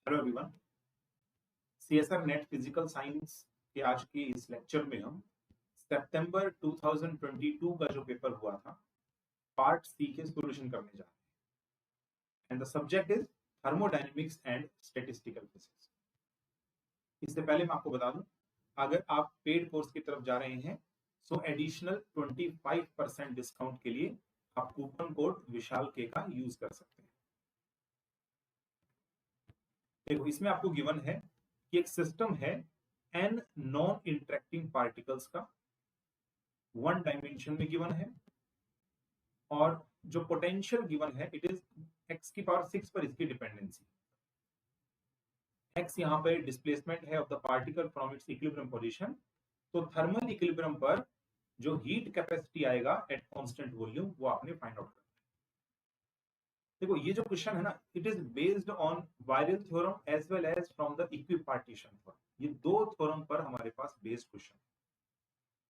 Hello everyone, CSR net physical science के आज के इस लेक्चर में हम सितंबर 2022 का जो पेपर हुआ था पार्ट सी के सॉल्यूशन करने जा रहे हैं and the subject is thermodynamics and statistical physics. इससे पहले मैं आपको बता दूं, अगर आप पेड कोर्स की तरफ जा रहे हैं सो एडिशनल 25% डिस्काउंट के लिए आप कूपन कोड विशाल के का यूज कर सकते हैं। देखो, इसमें आपको गिवन है कि एक सिस्टम है n नॉन इंटरेक्टिंग पार्टिकल्स का, वन डायमेंशन में गिवन है और जो पोटेंशियल गिवन है इट इज x की पावर 6 पर इसकी डिपेंडेंसी। x यहां पर डिस्प्लेसमेंट है of the particle from its equilibrium position. तो थर्मल इक्विलिब्रियम पर जो हीट कैपेसिटी आएगा एट कांस्टेंट वॉल्यूम वो आपने फाइंड आउट करना है। देखो, ये जो क्वेश्चन है ना, it is based on virial theorem as well as from the equipartition theorem. ये दो थ्योरम पर हमारे पास बेस्ड क्वेश्चन।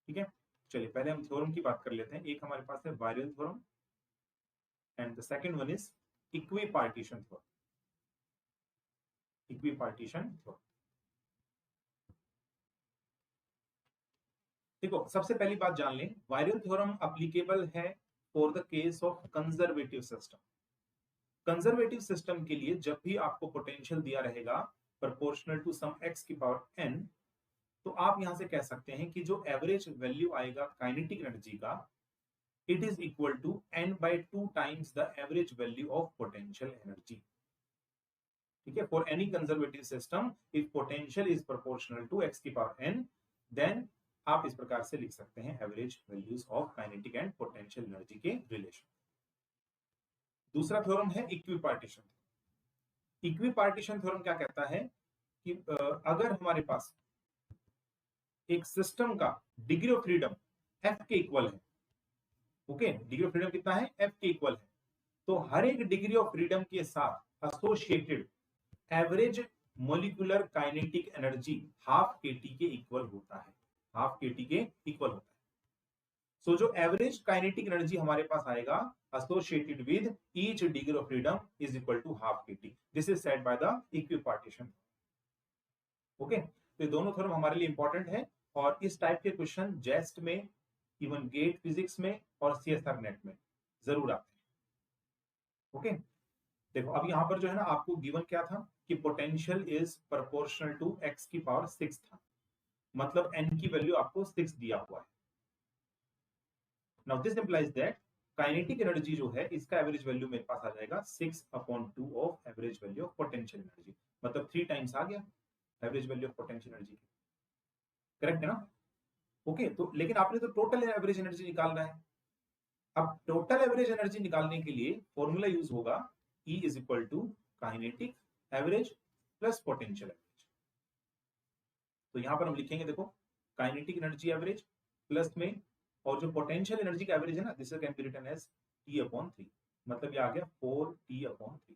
ठीक है, चलिए पहले हम थ्योरम की बात कर लेते हैं। एक हमारे पास है viral theorem and the second one is equipartition theorem. Equipartition theorem, देखो सबसे पहली बात जान लें, वायरल थ्योरम एप्लीकेबल है for the case of conservative system. Conservative system के लिए जब भी आपको पोटेंशियल दिया रहेगा प्रोपोर्शनल टू सम x की पावर n, तो आप यहां से कह सकते हैं कि जो एवरेज वैल्यू आएगा काइनेटिक एनर्जी का it is equal to n/2 times the average value of potential energy. ठीक है, for any conservative system if potential is proportional to x की पावर n, देन आप इस प्रकार से लिख सकते हैं average values of kinetic and potential energy के रिलेशन। दूसरा थ्योरम है इक्विपार्टीशन। इक्विपार्टीशन थ्योरम क्या कहता है कि अगर हमारे पास एक सिस्टम का डिग्री ऑफ फ्रीडम f के इक्वल है, ओके, डिग्री ऑफ फ्रीडम कितना है, f के इक्वल है, तो हर एक डिग्री ऑफ फ्रीडम के साथ associated average molecular kinetic energy half kT के इक्वल होता है। हाफ kT के इक्वल होता है। सो जो एवरेज काइनेटिक एनर्जी हमारे पास आएगा associated with each degree of freedom is equal to half kT। This is said by the equipartition. Okay, तो दोनों थ्योरम हमारे लिए इंपॉर्टेंट है और इस टाइप के क्वेश्चन जेस्ट में, इवन गेट फिजिक्स में और सीएसआर नेट में जरूर आते हैं। ओके, देखो अब यहां पर जो है ना आपको गिवन क्या था कि potential is proportional to x की पावर 6 था, मतलब n की वैल्यू आपको 6 दिया हुआ है। Now this implies that kinetic energy जो है इसका एवरेज वैल्यू मेरे पास आ जाएगा 6/2 of average value of potential energy, मतलब 3 टाइम्स आ गया average value of potential energy. Correct है ना? ओके, तो लेकिन आपने तो टोटल एवरेज एनर्जी निकालना है। अब टोटल एवरेज एनर्जी निकालने के लिए फॉर्मूला यूज होगा E is equal to kinetic average plus potential average. तो यहां पर हम लिखेंगे, देखो, काइनेटिक एनर्जी एवरेज प्लस में और जो पोटेंशियल एनर्जी का एवरेज है ना, this can be written as T/3, मतलब ये आ गया 4T/3।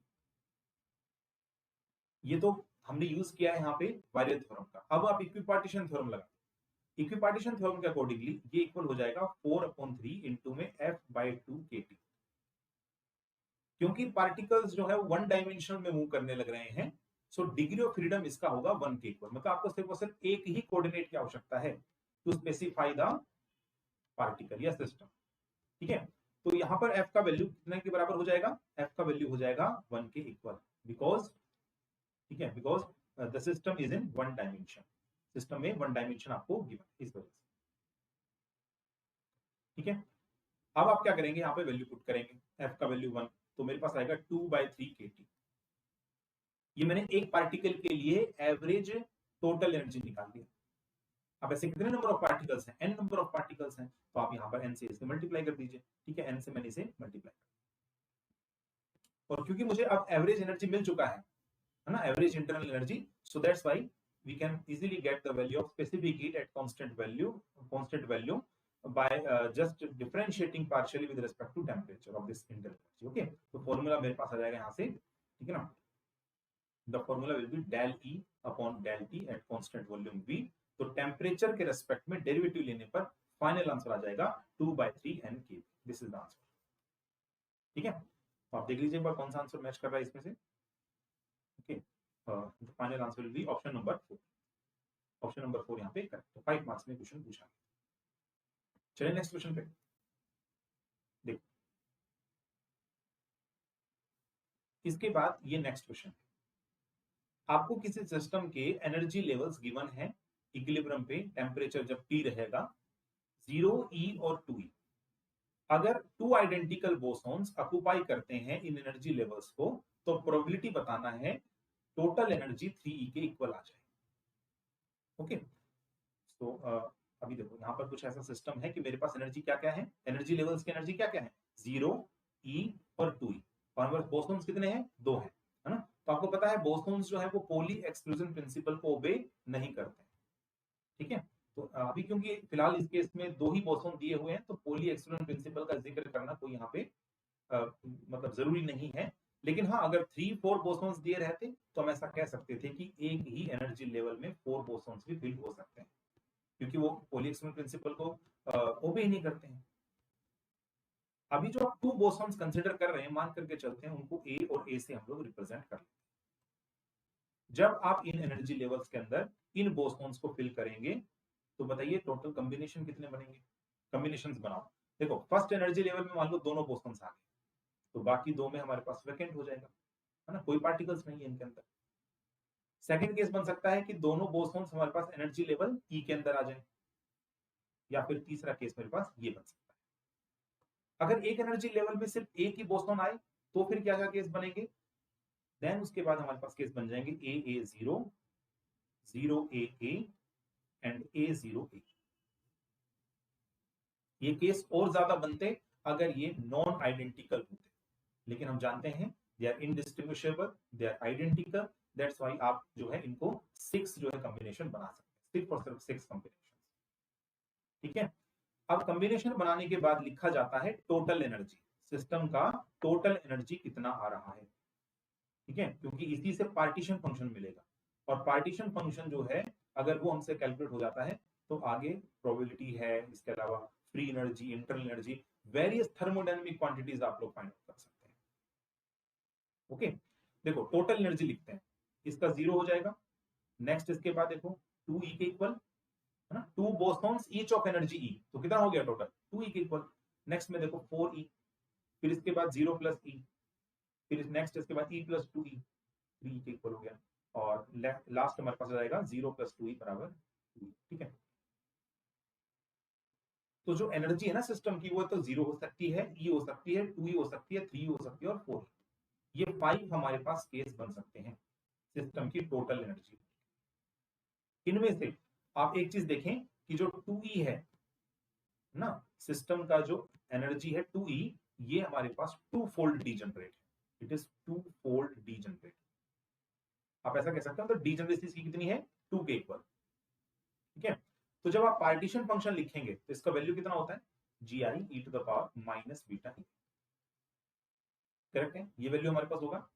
ये तो हमने यूज किया है यहाँ पे वायरल थ्योरम का। अब आप इक्विपार्टीशन थ्योरम लगा, इक्विपार्टीशन थ्योरम के अकॉर्डिंगली ये इक्वल हो जाएगा 4/3 इंटू में f/2 kT। क्योंकि पार्टिकल्स जो है वो वन डायमेंशन में मूव करने लग रहे हैं, सो डिग्री ऑफ फ्रीडम इसका होगा 1 के इक्वल। मतलब आपको सिर्फ और सिर्फ एक ही कोऑर्डिनेट की आवश्यकता है टू स्पेसिफाई द पार्टिकल या सिस्टम। ठीक है, तो यहां पर f का वैल्यू कितने के बराबर हो जाएगा, f का वैल्यू हो जाएगा 1 के इक्वल, बिकॉज, ठीक है, because the system is in one dimension. System में वन डायमेंशन आपको गिवन, इस वजह से। ठीक है, अब आप क्या करेंगे, यहाँ पे वैल्यू पुट करेंगे, f का वैल्यू 1, तो मेरे पास आएगा 2/3 kT। ये मैंने एक पार्टिकल के लिए एवरेज टोटल एनर्जी निकाल दिया। अब ऐसे कितने नंबर ऑफ पार्टिकल्स हैं, n नंबर ऑफ पार्टिकल्स हैं, तो आप यहाँ पर n से इसे मल्टीप्लाई कर दीजिए। ठीक है, n से मैंने इसे मल्टीप्लाई, और क्योंकि मुझे अब एवरेज एनर्जी मिल चुका है ना, average internal energy, so that's why we can easily get the value of specific heat at constant value by just differentiating partially with respect to temperature of this internal energy. Okay, तो formula मेरे पास आ जाएगा यहाँ से, ठीक है ना, the formula will be del E upon del T at constant volume V। तो टेम्परेचर के रेस्पेक्ट में डेरिवेटिव लेने पर फाइनल आंसर आ जाएगा 2/3 n K। This is the answer. ठीक है, तो आप देख लीजिए एक बार कौन सा आंसर मैच कर रहा है इसमें से। Okay, final answer will be option number 4। Option number 4 यहाँ पे करेक्ट। तो 5 मार्क्स में क्वेश्चन पूछा। चलिए नेक्स्ट क्वेश्चन पे देखो। इसके बाद ये नेक्स्ट क्वेश्चन, आपको किसी सिस्टम के एनर्जी लेवल्स गिवन है, इक्विलिब्रियम पे टेम्परेचर जब T रहेगा 0, E और 2E। अगर 2 आइडेंटिकल बोसॉन्स ऑक्युपाई करते हैं इन एनर्जी लेवल्स को, तो प्रोबेबिलिटी बताना है टोटल एनर्जी 3E के इक्वल आ जाए। ओके, तो अभी देखो यहाँ पर कुछ ऐसा सिस्टम है कि मेरे पास एनर्जी क्या क्या है, एनर्जी लेवल्स की एनर्जी क्या क्या है, 0, E और 2E। और हमारे बोसॉन्स कितने हैं, 2 है ना। तो आपको पता है बोसॉन्स जो है वो पोली एक्सक्लूजन प्रिंसिपल को ओबे नहीं करते, ठीक है। तो अभी क्योंकि फिलहाल इस केस में 2 ही बोसॉन दिए हुए हैं, तो पोली एक्सक्लूजन प्रिंसिपल का जिक्र करना कोई यहाँ पे मतलब जरूरी नहीं है। लेकिन हाँ, अगर 3-4 बोसॉन्स दिए रहते तो हम ऐसा कह सकते थे कि एक ही एनर्जी लेवल में 4 बोसॉन्स भी फिल हो सकते हैं, क्योंकि वो पोली एक्सक्लूजन प्रिंसिपल को ओबे ही नहीं करते हैं। अभी जो आप 2 बोसॉन्स कंसीडर कर रहे हैं, मान करके चलते हैं उनको ए और ए से हम लोग रिप्रेजेंट कर लेते हैं। जब आप इन एनर्जी लेवल्स के अंदर इन बोसॉन्स को फिल करेंगे, तो बताइए टोटल कॉम्बिनेशन कितने बनेंगे। कॉम्बिनेशंस बनाओ। देखो फर्स्ट एनर्जी लेवल में मान लो दोनों बोसॉन्स आ गए, तो बाकी 2 में हमारे पास वैकेंट हो जाएगा, है ना, कोई पार्टिकल्स नहीं है इनके अंदर। सेकंड केस बन सकता है कि दोनों बोसॉन्स हमारे पास एनर्जी लेवल ई के अंदर आ जाए, या फिर तीसरा केस मेरे पास ये बन सकता है, अगर एक एनर्जी लेवल में सिर्फ एक ही बोसॉन आए तो फिर क्या क्या केस बनेंगे। देन उसके बाद हमारे पास केस बन जाएंगे AA0, 0AA एंड A0A। ये केस और ज्यादा बनते अगर ये नॉन आइडेंटिकल होते, लेकिन हम जानते हैं they are indistinguishable, they are identical, that's why आप जो है इनको 6 जो है कॉम्बिनेशन बना सकते हैं, सिर्फ और सिर्फ 6 कॉम्बिनेशन, ठीक है। अब कॉम्बिनेशन बनाने के बाद लिखा जाता है टोटल एनर्जी, सिस्टम का टोटल एनर्जी कितना आ रहा है, ठीक है, क्योंकि इसी से पार्टीशन फंक्शन मिलेगा। और पार्टीशन फंक्शन जो है अगर वो हमसे कैलकुलेट हो जाता है, तो आगे प्रोबेबिलिटी है, इसके अलावा free energy, internal energy, various thermodynamic quantities आप लोग फाइंड आउट कर सकते हैं। ओके, देखो टोटल एनर्जी लिखते हैं, इसका 0 हो जाएगा। नेक्स्ट इसके बाद देखो 2E के इक्वल, है ना, 2 bosons each of energy E, तो कितना हो गया टोटल 2E के इक्वल। नेक्स्ट में देखो 4E, फिर इसके बाद 0 प्लस E, फिर नेक्स्ट इसके बाद E प्लस 2E, 3E के इक्वल हो गया। और लास्ट हमारे पास जाएगा 0 प्लस 2E बराबर 2E, ठीक है। तो जो एनर्जी है ना सिस्टम की, वो तो 0 हो सकती है, E हो सकती है, 2E हो सकती है, 3 हो सकती है और 4। ये 5 हमारे पास केस बन सकते हैं सिस्टम की टोटल एनर्जी। इनमें से आप एक चीज देखें कि जो 2E है ना, सिस्टम का जो एनर्जी है 2E, ये हमारे पास 2 फोल्ड डीजनरेट है, इट इज 2 फोल्ड डीजनरेट। आप ऐसा कह सकते हैं, तो डीजनरेसी इसकी कितनी है, 2 के इक्वल, ठीक है। तो जब आप पार्टीशन फंक्शन लिखेंगे तो इसका वैल्यू कितना होता है, GI e to the power minus beta E, correct है। ये वैल्यू हमारे पास होगा,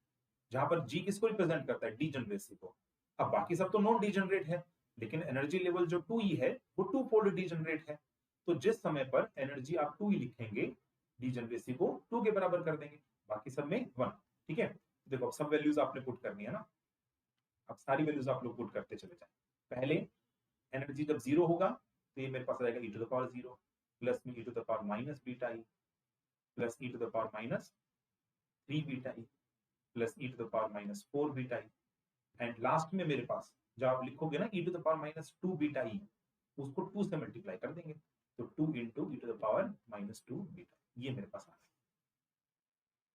जहां पर G किसको रिप्रेजेंट करता है, डीजनरेसी को। अब बाकी सब तो नॉन डीजनरेट है, लेकिन एनर्जी लेवल जो 2E है वो 2 फोल्ड डीजनरेट है। तो जिस समय पर एनर्जी आप 2E लिखेंगे, डीजनरेसी को 2 के बराबर कर देंगे, बाकी सब में 1, ठीक है। देखो अब सब वैल्यूज आपने पुट करनी है ना, अब सारी वैल्यूज आप लोग पुट करते चले जाए। पहले एनर्जी जब 0 होगा तो ये मेरे पास आ जाएगा e to the power 0 plus में e to the power minus beta E plus e to the power minus 3 beta E plus e to the power minus 4 beta E. And last में मेरे पास जब आप लिखोगे ना e to the power minus 2 beta E, उसको 2 से multiply कर देंगे, तो 2 into e to the power minus 2 beta, ये मेरे पास आ गया।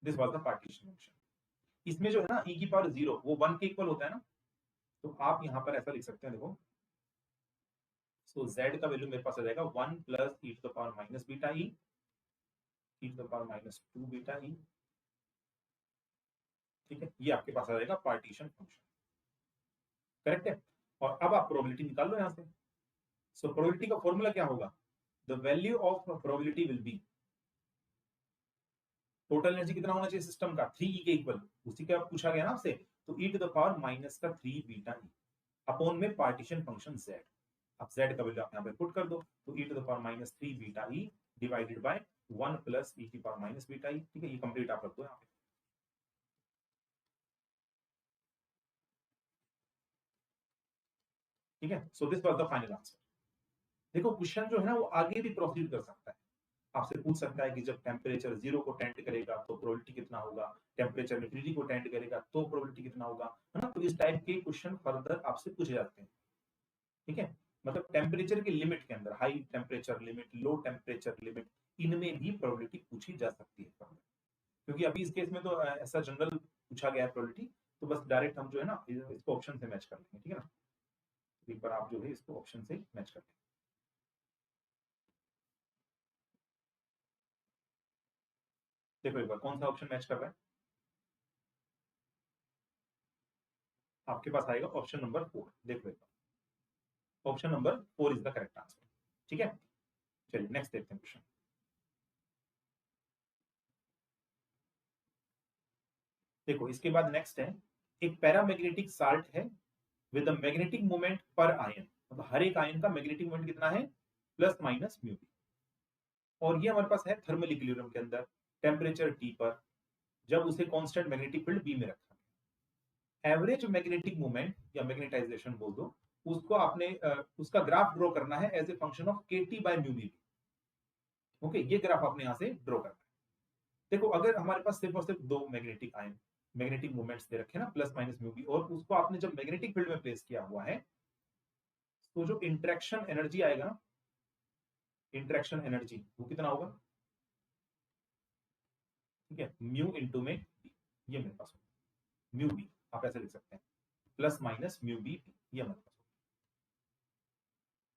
This was the partition function. इसमें जो है ना e की पावर 0 वो 1 के इक्वल होता है ना, तो आप यहां पर ऐसा लिख सकते हैं, देखो सो z का वैल्यू मेरे पास आ जाएगा 1 plus e to the power minus beta E, e to the power minus 2 beta E, ठीक है। ये आपके पास आ जाएगा पार्टीशन फंक्शन, करेक्ट है। और अब आप प्रोबेबिलिटी निकाल लो यहां से। सो प्रोबेबिलिटी का फॉर्मूला क्या होगा, the value of probability will be, total energy कितना होना चाहिए सिस्टम का, 3E के इक्वल, उसी का पूछा गया ना आपसे, तो e to the power minus का 3 बीटा ई अपॉन में पार्टीशन फंक्शन z। अब z का वैल्यू आप यहां पे पुट कर दो, तो e to the power minus 3 beta E divided by 1 plus e की पावर माइनस बीटा ई, ठीक है। ये कंप्लीट आप रख दो यहां पे। ठीक है, so this was the final answer. देखो क्वेश्चन जो है ना वो आगे भी प्रोसीड कर सकता है, आपसे पूछ सकता है कि जब टेम्परेचर 0 को टेंड करेगा तो प्रोबेबिलिटी कितना होगा, टेम्परेचर इंफिनिटी को टेंड करेगा तो प्रोबेबिलिटी कितना होगा, है ना। तो इस टाइप के क्वेश्चन फर्दर आपसे पूछे जाते हैं, ठीक है। मतलब टेम्परेचर की लिमिट के अंदर, high temperature limit, low temperature limit, इनमें भी प्रोबेबिलिटी पूछी जा सकती है फर्दर। क्योंकि अभी इस केस में तो ऐसा जनरल पूछा गया है प्रोबेबिलिटी, तो बस डायरेक्ट हम जो है ना इसको ऑप्शन से मैच कर लेंगे, ठीक है ना। एक बार आप जो है इसको ऑप्शन से मैच कर लेंगे। देखो एक बार कौन सा ऑप्शन मैच कर रहा है, आपके पास आएगा ऑप्शन नंबर 4। देखो एक बार option number 4 is the correct answer, ठीक है। चलिए नेक्स्ट देखते हैं क्वेश्चन। देखो इसके बाद नेक्स्ट है, एक पैरामैग्नेटिक साल्ट है विद अ मैग्नेटिक मोमेंट पर आयन, मतलब हर एक आयन का मैग्नेटिक मोमेंट कितना है, प्लस माइनस म्यू बी। और ये हमारे पास है थर्मल इक्विलिब्रियम के अंदर टेम्परेचर टी पर, जब उसे कांस्टेंट मैग्नेटिक फील्ड बी में रखा। एवरेज मैग्नेटिक मोमेंट या मैग्नेटाइजेशन बोल दो, उसको आपने उसका ग्राफ ड्रॉ करना है as a function of k T by mu B. Okay, ये ग्राफ आपने यहां से ड्रॉ करना है। देखो अगर हमारे पास सिर्फ और सिर्फ दो मैग्नेटिक आयन, मैग्नेटिक मोमेंट्स दे रखे ना, प्लस माइनस म्यू बी, और उसको आपने जब मैग्नेटिक फील्ड में प्लेस किया हुआ है, तो जो इंटरेक्शन एनर्जी आएगा ना, इंटरेक्शन एनर्जी वो कितना होगा, ठीक है, म्यू इंटू में बी, ये मेरे पास होगा म्यू बी, आप ऐसे लिख सकते हैं प्लस माइनस म्यू बी, ये हमारे पास,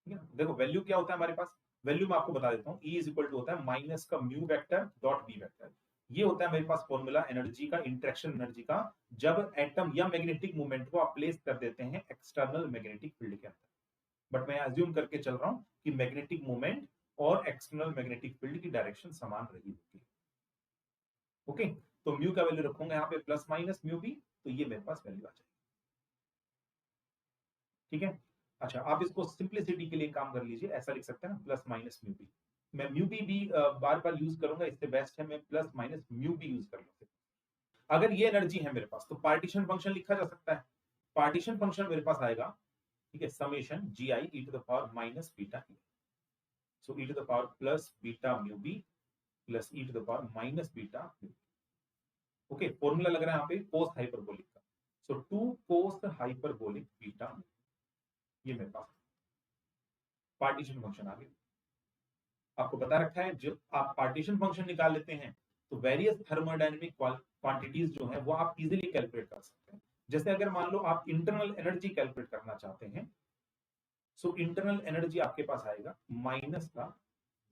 ठीक है। देखो वैल्यू क्या होता है हमारे पास, वैल्यू मैं आपको बता देता हूँ, E इज इक्वल टू होता है माइनस का mu vector dot B vector. ये होता है मेरे पास फॉर्मूला एनर्जी का, इंटरेक्शन एनर्जी का, जब एटम या मैग्नेटिक मूवमेंट को आप प्लेस कर देते हैं एक्सटर्नल मैग्नेटिक फील्ड के अंदर। बट मैं अज्यूम करके चल रहा हूँ कि मैग्नेटिक मूवमेंट और एक्सटर्नल मैग्नेटिक फील्ड की डायरेक्शन समान रही होगी। ओके, तो म्यू का वैल्यू रखूंगा यहाँ पे प्लस माइनस म्यू बी, तो ये मेरे पास वैल्यू आ जाएगी, ठीक है। अच्छा, आप इसको सिंप्लिसिटी के लिए काम कर लीजिए, ऐसा लिख सकते हैं ना, प्लस माइनस म्यू बी। मैं म्यू बी भी बार बार यूज करूंगा, इससे बेस्ट है मैं plus minus mu B use कर लूँ। अगर ये एनर्जी है मेरे पास तो पार्टीशन फंक्शन लिखा जा सकता है। पार्टीशन फंक्शन मेरे पास आएगा, ठीक है, summation g i e to the power minus beta E, so e to the power plus beta mu B plus e to the power minus beta mu. Okay, formula लग रहा है यहाँ पे कोस हाइपरबोलिक का, सो 2 कोस हाइपरबोलिक बीटा, ये मेरे पास partition function आ गया। आपको बता रखा है जब आप पार्टीशन फंक्शन निकाल लेते हैं तो वेरियस थर्मोडायनेमिक क्वांटिटीज जो है वो आप इजीली कैलकुलेट कर सकते हैं। जैसे अगर मान लो आप इंटरनल एनर्जी कैलकुलेट करना चाहते हैं, सो इंटरनल एनर्जी आपके पास आएगा माइनस का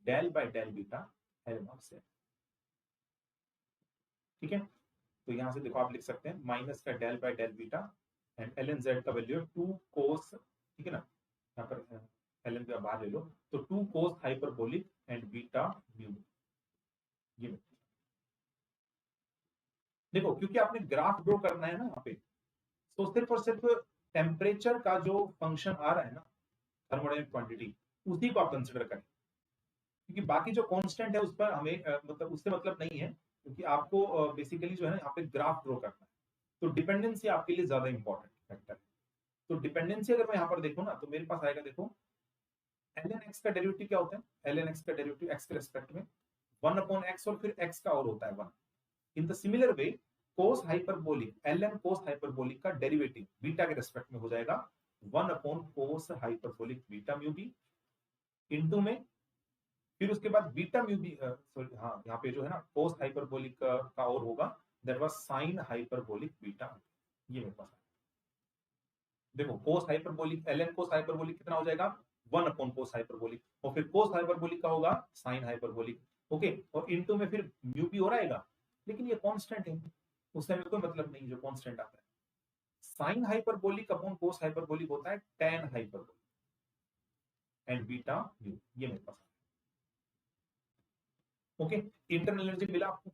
del by del beta l not से, ठीक है। तो यहां से देखो आप लिख सकते हैं माइनस का del by del beta and l n z का वैल्यू 2 कोस, ठीक है ना, यहाँ पर एल एन का बाहर ले लो, तो 2 cos hyperbolic and beta mu, ये देखो क्योंकि आपने ग्राफ ड्रॉ करना है ना यहाँ पे, तो सिर्फ और सिर्फ टेम्परेचर का जो फंक्शन आ रहा है ना, थर्मोडायनेमिक क्वांटिटी, उसी को आप कंसिडर करें, क्योंकि बाकी जो कांस्टेंट है उस पर हमें मतलब उससे मतलब नहीं है, क्योंकि आपको बेसिकली जो है ना यहाँ पे ग्राफ ड्रॉ करना है, तो डिपेंडेंसी आपके लिए ज्यादा इंपॉर्टेंट फैक्टर है। तो डिपेंडेंसी अगर मैं यहाँ पर देखूँ ना, तो मेरे पास आएगा, देखो एल एन एक्स का डेरिवेटिव क्या होता है, एल एन एक्स का डेरिवेटिव एक्स के रेस्पेक्ट में 1 अपॉन एक्स, और फिर एक्स का और होता है 1। In the similar way cos hyperbolic, L N cos hyperbolic का डेरिवेटिव बीटा के रेस्पेक्ट में हो जाएगा 1 upon cos hyperbolic beta mu B, into में फिर उसके बाद बीटा म्यू बी, सॉरी हाँ यहाँ पे जो है ना कोस हाइपरबोलिक का और होगा, that was sine hyperbolic beta, ये मेरे पास है। देखो cos hyperbolic, L N cos hyperbolic कितना हो जाएगा 1 अपॉन कोस हाइपरबोलिक, और फिर कोस हाइपरबोलिक का होगा साइन हाइपरबोलिक, ओके, और इनटू में फिर म्यू बी हो रहेगा, लेकिन ये कांस्टेंट है, उससे हमें कोई मतलब नहीं, जो कांस्टेंट आता है। Sine hyperbolic upon cos hyperbolic होता है tan hyperbolic and beta mu, ये मेरे पास है। ओके, इंटरनल एनर्जी मिला आपको।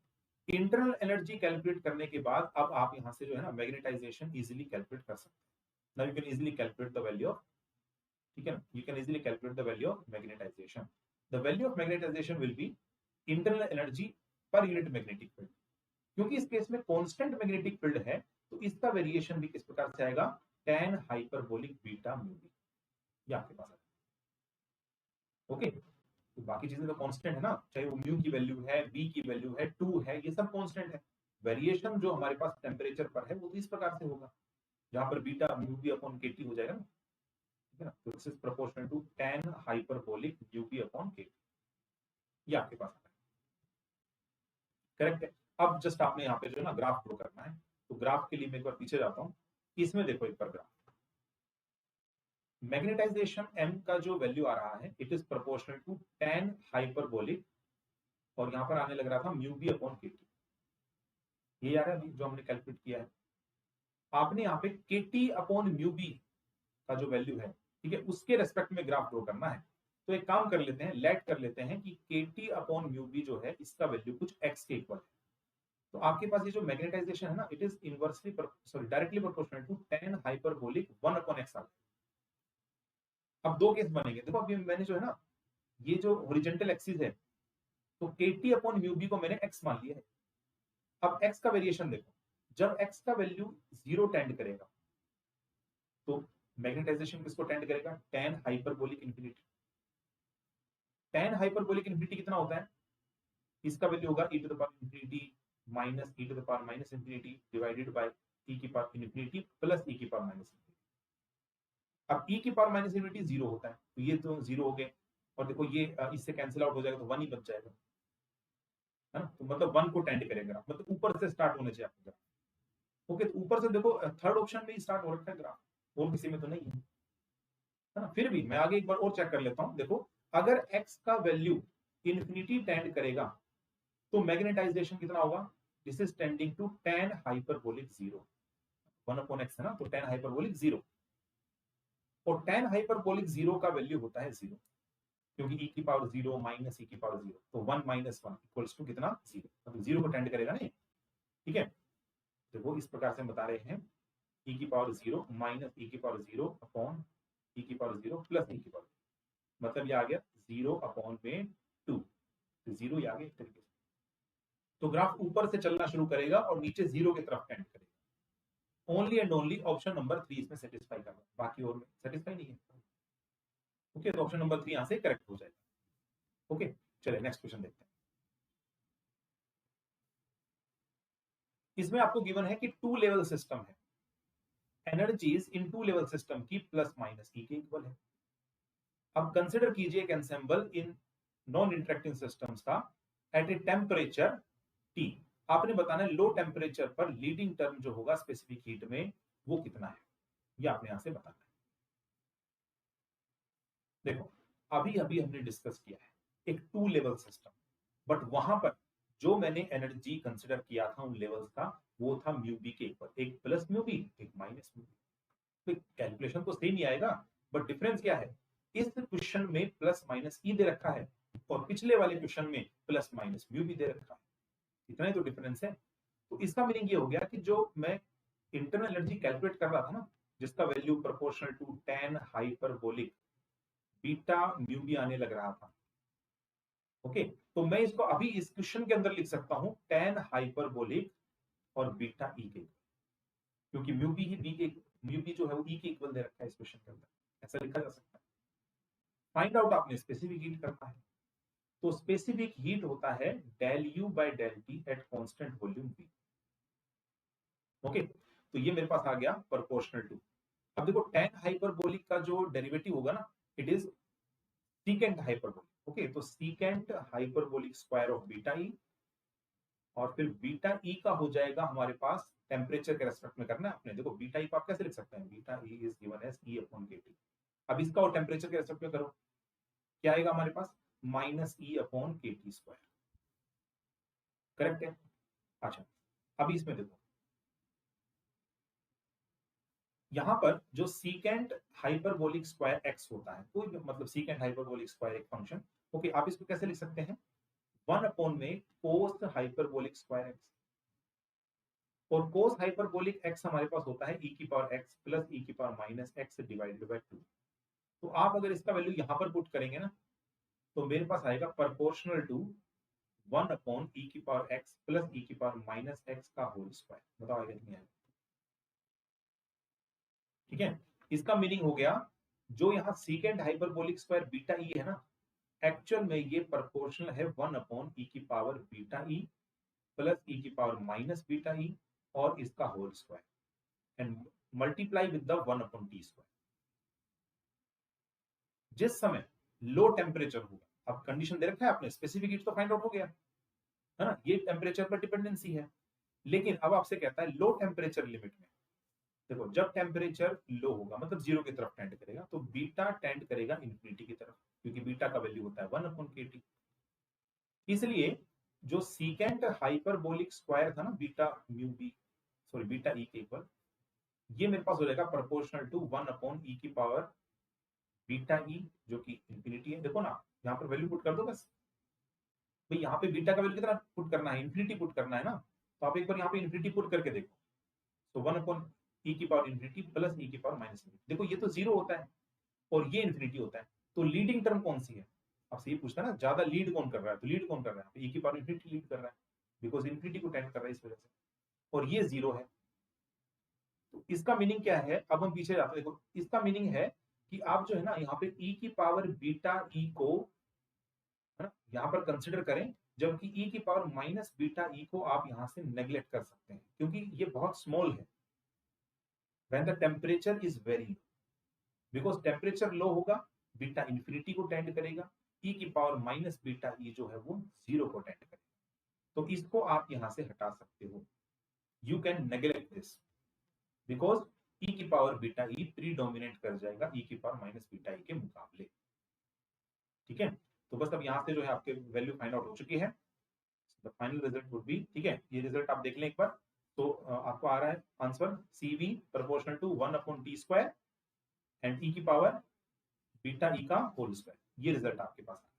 इंटरनल एनर्जी कैलकुलेट करने के बाद अब आप यहां से जो है ना मैग्नेटाइजेशन इजीली कैलकुलेट कर सकते हैं। Now you can easily calculate the value of, ठीक है ना, you can easily calculate the value of magnetization. The value of magnetization will be internal energy per unit magnetic field. क्योंकि इस case में constant magnetic field है, तो इसका variation भी किस प्रकार से आएगा, tan hyperbolic beta mu B. ये आपके पास है। ओके, तो बाकी चीजें तो कांस्टेंट है ना, चाहे वो म्यू की वैल्यू है, बी की वैल्यू है, 2 है, ये सब कांस्टेंट है। वेरिएशन जो हमारे पास टेम्परेचर पर है वो तो इस प्रकार से होगा, जहां पर beta mu B upon KT हो जाएगा ना, ठीक है ना। तो this is proportional to tan hyperbolic mu B upon KT, ये आपके पास है। करेक्ट है। अब जस्ट आपने यहाँ पे जो है ना ग्राफ ड्रॉ करना है, तो ग्राफ के लिए मैं एक बार पीछे जाता हूँ। इसमें देखो एक बार ग्राफ, मैग्नेटाइजेशन m का जो वैल्यू आ रहा है, it is proportional to tan hyperbolic, और यहाँ पर आने लग रहा था म्यू बी अपॉन केटी, ये आ रहा है जो हमने कैलकुलेट किया है। आपने यहाँ पे केटी अपॉन म्यू बी का जो वैल्यू है, ठीक है, उसके रेस्पेक्ट में ग्राफ ड्रॉ करना है। तो एक काम कर लेते हैं, लेट कर लेते हैं कि केटी अपॉन म्यू बी जो है इसका वैल्यू कुछ x के इक्वल है। तो आपके पास ये जो मैग्नेटाइजेशन है ना, it is inversely sorry directly proportional to tan hyperbolic 1 upon x। अब दो केस बनेंगे, देखो अभी मैंने जो है ना, ये जो हॉरिजॉन्टल एक्सिस है, तो केटी अपॉन म्यू बी को मैंने x मान लिया है। अब x का वेरिएशन देखो, जब x का वैल्यू 0 टेंड करेगा, तो मैग्नेटाइजेशन किसको टेंड करेगा, tan hyperbolic infinity. tan hyperbolic infinity कितना होता है, इसका वैल्यू होगा e to the power infinity minus e to the power minus infinity divided by e की पावर इंफिनिटी प्लस e की पावर माइनस इंफिनिटी। अब e की पावर माइनस इंफिनिटी 0 होता है, तो ये तो 0 हो गए, और देखो ये इससे कैंसिल आउट हो जाएगा, तो 1 ही बच जाएगा, है ना। तो मतलब 1 को टेंड करेगा, मतलब ऊपर से स्टार्ट होने चाहिए आपका ग्राफ। ओके, तो ऊपर से देखो थर्ड ऑप्शन में ही स्टार्ट हो रखा है ग्राफ, और किसी में तो नहीं है ना। फिर भी मैं आगे एक बार और चेक कर लेता हूं। देखो, अगर x का वैल्यू इंफिनिटी टेंड करेगा, तो मैग्नेटाइजेशन कितना होगा, this is tending to tan hyperbolic 0, 1 upon x है ना, तो tan हाइपरबोलिक 0, और tan हाइपरबोलिक 0 का वैल्यू होता है 0, क्योंकि e की पावर 0 माइनस e की पावर 0, तो 1 माइनस 1 इक्वल्स टू कितना, 0, मतलब 0 को टेंड करेगा नहीं, ठीक है। देखो इस प्रकार से हम बता रहे हैं, e की पावर 0 माइनस e की पावर 0 अपॉन e की पावर 0 प्लस e की पावर, मतलब ये आ गया 0 अपॉन में 2, 0 ये आ गया एक तरीके से। तो ग्राफ ऊपर से चलना शुरू करेगा और नीचे 0 की तरफ टेंड करेगा। Only and only option number 3 इसमें सेटिस्फाई करना, बाकी और में सेटिस्फाई नहीं है। ओके, तो ऑप्शन नंबर 3 यहां से करेक्ट हो जाएगा। ओके, चलिए नेक्स्ट क्वेश्चन देखते हैं। इसमें आपको गिवन है कि 2 लेवल सिस्टम है, एनर्जीज इन 2 लेवल सिस्टम की प्लस माइनस ई के इक्वल है। अब कंसिडर कीजिए एक ensemble in non interacting systems का एट ए टेम्परेचर टी। आपने बताना है लो टेम्परेचर पर लीडिंग टर्म जो होगा स्पेसिफिक हीट में वो कितना है, ये आपने यहां से बताना है। देखो, अभी अभी हमने डिस्कस किया है एक 2 लेवल सिस्टम, बट वहां पर जो मैंने एनर्जी कंसिडर किया था उन लेवल्स का, वो था म्यू बी के ऊपर, एक प्लस म्यू बी एक माइनस म्यू बी। तो कैलकुलेशन तो सेम ही आएगा, बट डिफरेंस क्या है, इस क्वेश्चन में प्लस माइनस ई दे रखा है, और पिछले वाले क्वेश्चन में प्लस माइनस म्यू बी दे रखा है, इतना ही तो डिफरेंस है। तो इसका मीनिंग ये हो गया कि जो मैं इंटरनल एनर्जी कैलकुलेट कर रहा था ना, जिसका value proportional to tan hyperbolic beta mu B आने लग रहा था। ओके, तो मैं इसको अभी इस क्वेश्चन के अंदर लिख सकता हूं tan हाइपरबोलिक और बीटा ई के, क्योंकि म्यू बी ही बी के, म्यू बी जो है वो ई के इक्वल दे रखा है इस क्वेश्चन के अंदर, ऐसा लिखा जा सकता है। फाइंड आउट आपने स्पेसिफिक हीट करना है, तो स्पेसिफिक हीट होता है del U by del T at constant volume V. Okay, तो ये मेरे पास आ गया प्रोपोर्शनल टू। अब देखो tan हाइपरबोलिक का जो डेरिवेटिव होगा ना, it is secant hyperbolic. Okay, तो secant hyperbolic square of beta E, और फिर बीटा ई का हो जाएगा हमारे पास टेम्परेचर के रेस्पेक्ट में करना है आपने। देखो बीटा ई को आप कैसे लिख सकते हैं, beta E is given as E upon k T. अब इसका और टेम्परेचर के रेस्पेक्ट में करो, क्या आएगा हमारे पास, माइनस ई upon k T square. Correct है। अच्छा, अब इसमें देखो, यहां पर जो सीकेंट हाइपरबोलिक स्क्वायर एक्स होता है, कोई मतलब सीकेंट हाइपरबोलिक स्क्वायर एक फंक्शन, ओके, आप इसको कैसे लिख सकते हैं, 1 अपॉन में कोस हाइपरबोलिक स्क्वायर एक्स, और कोस हाइपरबोलिक एक्स हमारे पास होता है e की पावर x प्लस e की power minus x divided by 2। तो आप अगर इसका वैल्यू यहां पर पुट करेंगे ना, तो मेरे पास आएगा प्रोपोर्शनल टू 1 अपॉन e की पावर x प्लस e की पावर माइनस x का होल स्क्वायर। बताओ आएगा नहीं आएगा, ठीक है। इसका मीनिंग हो गया जो यहाँ secant hyperbolic square beta E है ना, एक्चुअल में ये प्रोपोर्शनल है 1/e की power beta E plus e की पावर माइनस बीटा ई और इसका whole square and multiply with the 1/t square. जिस समय लो टेम्परेचर होगा, अब कंडीशन दे रखा है आपने, स्पेसिफिक हीट तो फाइंड आउट हो गया है ना, ये टेम्परेचर पर डिपेंडेंसी है। लेकिन अब आपसे कहता है लो टेम्परेचर लिमिट में, देखो जब टेम्परेचर लो होगा मतलब जीरो की तरफ टेंड करेगा, तो बीटा टेंड करेगा इन्फिनिटी की तरफ, क्योंकि बीटा का वैल्यू होता है 1/kt। इसलिए जो सीकेंट हाइपरबोलिक स्क्वायर था ना beta mu B, sorry beta E के इक्वल, ये मेरे पास हो जाएगा प्रोपोर्शनल टू 1/e की पावर बीटा ई जो कि इन्फिनिटी है। देखो ना यहाँ पर वैल्यू पुट कर दो बस, भाई यहाँ पे बीटा का वैल्यू कितना पुट करना है, इन्फिनिटी पुट करना है ना, तो आप एक बार यहाँ पे इन्फिनिटी पुट करके देखो, तो 1/e की पावर इन्फिनिटी प्लस e की पावर माइनस इन्फिनिटी, देखो ये तो जीरो होता है और ये इन्फिनिटी होता है, तो लीडिंग टर्म कौन सी है, आपसे ये पूछता है ना, ज्यादा लीड कौन कर रहा है, तो लीड कौन कर रहा है, e की पावर इन्फिनिटी लीड कर रहा है, बिकॉज इन्फिनिटी को टेंड कर रहा है इस वजह से, और ये जीरो है। तो इसका मीनिंग क्या है, अब हम पीछे जाते हैं, देखो इसका मीनिंग है कि आप जो है ना यहाँ पे e की पावर बीटा ई को है ना यहाँ पर कंसिडर करें, जबकि e की पावर माइनस बीटा ई को आप यहाँ से नेग्लेक्ट कर सकते हैं, क्योंकि ये बहुत स्मॉल है when the temperature is very low, because temperature low होगा बीटा इंफिनिटी को टेंड करेगा, e की पावर माइनस बीटा ई जो है वो जीरो को टेंड करेगा, तो इसको आप यहां से हटा सकते हो, you can neglect this because e की पावर बीटा ई प्रीडोमिनेट कर जाएगा e की पावर माइनस बीटा ई के मुकाबले। ठीक है, तो बस अब यहां से जो है आपके वैल्यू फाइंड आउट हो चुकी है, the final result would be, ठीक है ये रिजल्ट आप देख लें एक बार, तो आपको आ रहा है answer CV proportional to 1/t square and e की पावर बीटा ई का होल स्क्वायर, ये रिजल्ट आपके पास आ रहा है,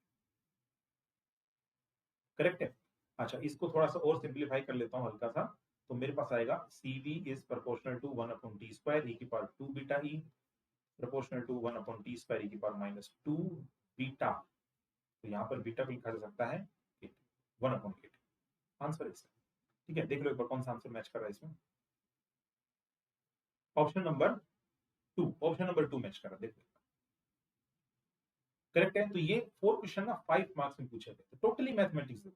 करेक्ट है। अच्छा इसको थोड़ा सा और सिंप्लीफाई कर लेता हूं हल्का सा, तो मेरे पास आएगा CV is proportional to 1/t square e की power 2 beta E proportional to 1/t square e की पावर माइनस 2 बीटा, तो यहाँ पर बीटा को लिखा जा सकता है 1/kt, आंसर इज, ठीक है। देख लो एक बार कौन सा आंसर मैच कर रहा है इसमें, option number 2, option number 2 match कर रहा है, देखो करेक्ट है। तो ये 4 क्वेश्चन ना 5 मार्क्स में पूछे गए, टोटली मैथमेटिक्स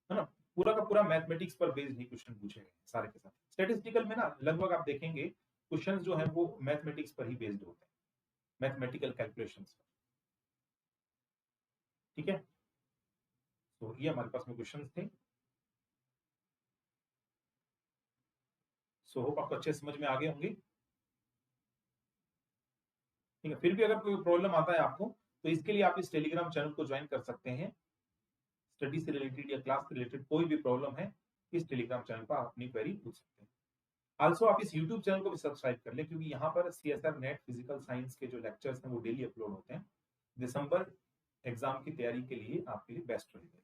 है ना, पूरा का पूरा मैथमेटिक्स पर बेस्ड ही क्वेश्चन पूछे गए सारे के साथ। स्टैटिस्टिकल में ना लगभग आप देखेंगे क्वेश्चंस जो है वो मैथमेटिक्स पर ही बेस्ड होते हैं, मैथमेटिकल कैलकुलेशंस पर, ठीक है। तो ये हमारे पास में क्वेश्चंस थे, सो होप आपको अच्छे समझ में आ गए होंगे, ठीक है। फिर भी अगर कोई प्रॉब्लम आता है आपको, तो इसके लिए आप इस टेलीग्राम चैनल को ज्वाइन कर सकते हैं, स्टडी से रिलेटेड या क्लास से रिलेटेड कोई भी प्रॉब्लम है इस टेलीग्राम चैनल पर आप अपनी क्वेरी पूछ सकते हैं। आल्सो आप इस यूट्यूब चैनल को भी सब्सक्राइब कर लें, क्योंकि यहाँ पर CSR नेट फिजिकल साइंस के जो लेक्चर्स हैं वो डेली अपलोड होते हैं, दिसंबर एग्जाम की तैयारी के लिए आपके लिए बेस्ट रहेगा।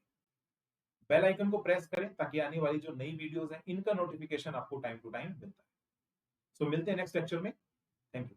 बेल आइकन को प्रेस करें ताकि आने वाली जो नई वीडियोस हैं इनका नोटिफिकेशन आपको टाइम टू टाइम मिलता है। सो मिलते हैं नेक्स्ट लेक्चर में, थैंक यू।